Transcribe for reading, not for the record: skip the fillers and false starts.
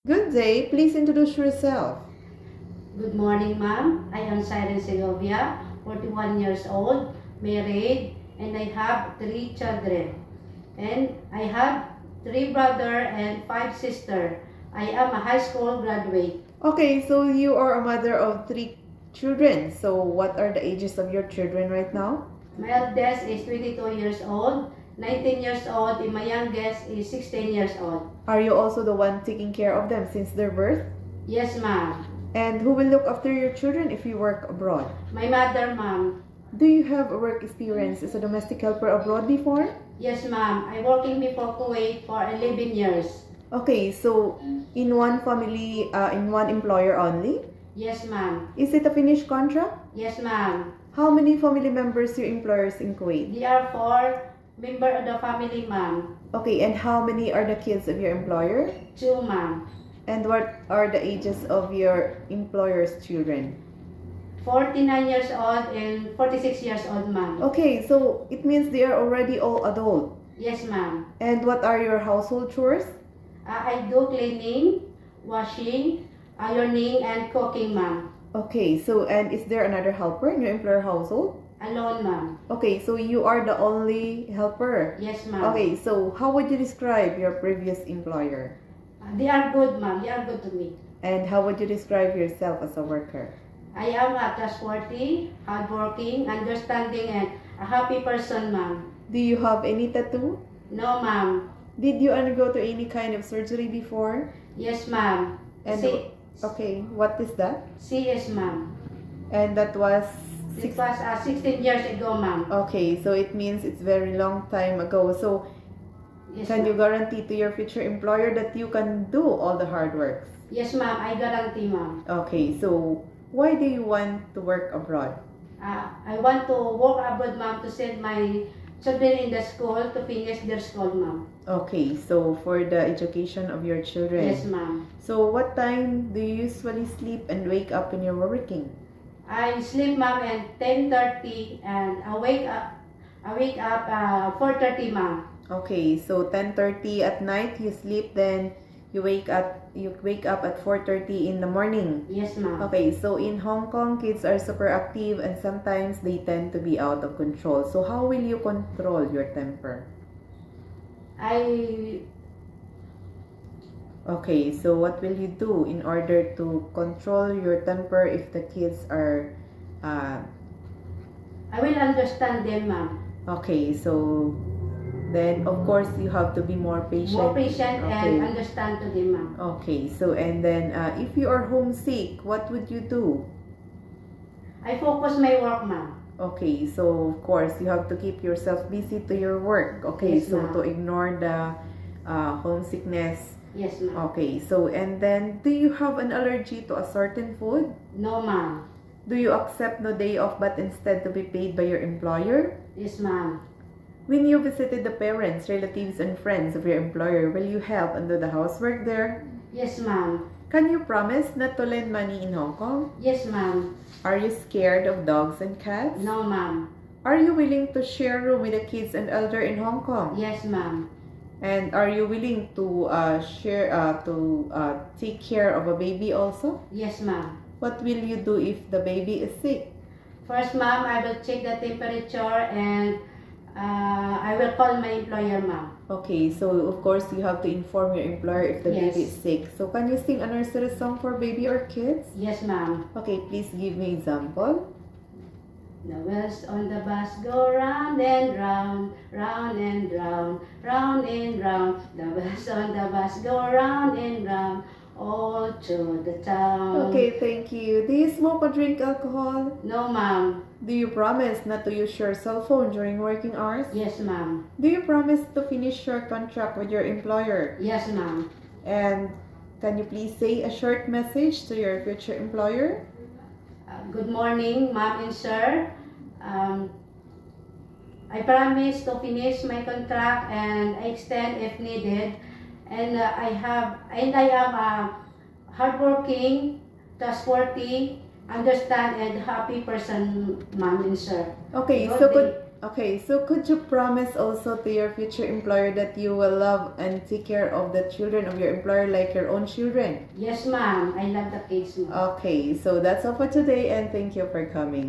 Good day. Please introduce yourself. Good morning, ma'am. I am Siren Segovia, 41 years old, married, and I have 3 children. And I have 3 brothers and 5 sisters. I am a high school graduate. Okay, so you are a mother of 3 children. So what are the ages of your children right now? My eldest is 22 years old, 19 years old, and my youngest is 16 years old. Are you also the one taking care of them since their birth? Yes, ma'am. And who will look after your children if you work abroad? My mother, ma'am. Do you have a work experience as a domestic helper abroad before? Yes, ma'am. I working before Kuwait for 11 years. Okay, so in one family, in one employer only? Yes, ma'am. Is it a finished contract? Yes, ma'am. How many family members your employers in Kuwait? They are 4 members of the family, ma'am. Okay, and how many are the kids of your employer? 2, ma'am. And what are the ages of your employer's children? 49 years old and 46 years old, ma'am. Okay, so it means they are already all adult. Yes, ma'am. And what are your household chores? I do cleaning, washing, ironing, and cooking, ma'am. Okay, so and is there another helper in your employer household? Alone, ma'am. Okay, so you are the only helper. Yes, ma'am. Okay, so how would you describe your previous employer? They are good, ma'am. They are good to me. And how would you describe yourself as a worker? I am a trustworthy, hardworking, understanding, and a happy person, ma'am. Do you have any tattoo? No, ma'am. Did you undergo to any kind of surgery before? Yes, ma'am. And okay, what is that? CS, ma'am. And that was It was 16 years ago, ma'am. okay, so it means it's very long time ago. So Yes, can you ma'am. guarantee to your future employer that you can do all the hard work? Yes, ma'am. I guarantee, ma'am. Okay, so why do you want to work abroad? I want to work abroad, ma'am, to send my children in the school to finish their school, ma'am. Okay, so for the education of your children. Yes, ma'am. So what time do you usually sleep and wake up when you're working? I sleep, ma'am, at 10:30 and I wake up 4:30, ma'am. Okay, so 10:30 at night you sleep, then you wake up at 4:30 in the morning. Yes, ma'am. Okay, so in Hong Kong, kids are super active and sometimes they tend to be out of control. So how will you control your temper? I Okay, so what will you do in order to control your temper if the kids are will understand them, ma'am. okay, so then of course you have to be more patient. More patient Okay. and understand to them, ma'am. Okay, so and then if you are homesick, what would you do? I focus my work, ma'am. Okay, so of course you have to keep yourself busy to your work. Okay, Yes, so ma'am. to ignore the homesickness. Yes, ma'am. Okay, so and then do you have an allergy to a certain food? No, ma'am. Do you accept no day off but instead to be paid by your employer? Yes, ma'am. When you visited the parents, relatives, and friends of your employer, will you help and do the housework there? Yes, ma'am. Can you promise not to lend money in Hong Kong? Yes, ma'am. Are you scared of dogs and cats? No, ma'am. Are you willing to share room with the kids and elder in Hong Kong? Yes, ma'am. And are you willing to take care of a baby also? Yes, ma'am. What will you do if the baby is sick? First, ma'am, I will check the temperature and I will call my employer, ma'am. Okay, so of course you have to inform your employer if the Yes. baby is sick. So can you sing a nursery song for baby or kids? Yes, ma'am. Okay, please give me example. The wheels on the bus go round and round, round and round, round and round. The wheels on the bus go round and round, all through the town. Okay, thank you. Do you smoke or drink alcohol? No, ma'am. Do you promise not to use your cell phone during working hours? Yes, ma'am. Do you promise to finish your contract with your employer? Yes, ma'am. And can you please say a short message to your future employer? Good morning, ma'am and sir. I promise to finish my contract and extend if needed. And I am a hardworking, trustworthy, understand and happy person, ma'am and sir. Okay, Good so day. Okay, so could you promise also to your future employer that you will love and take care of the children of your employer like your own children? Yes, ma'am. I love the kids, ma'am. Okay, so that's all for today and thank you for coming.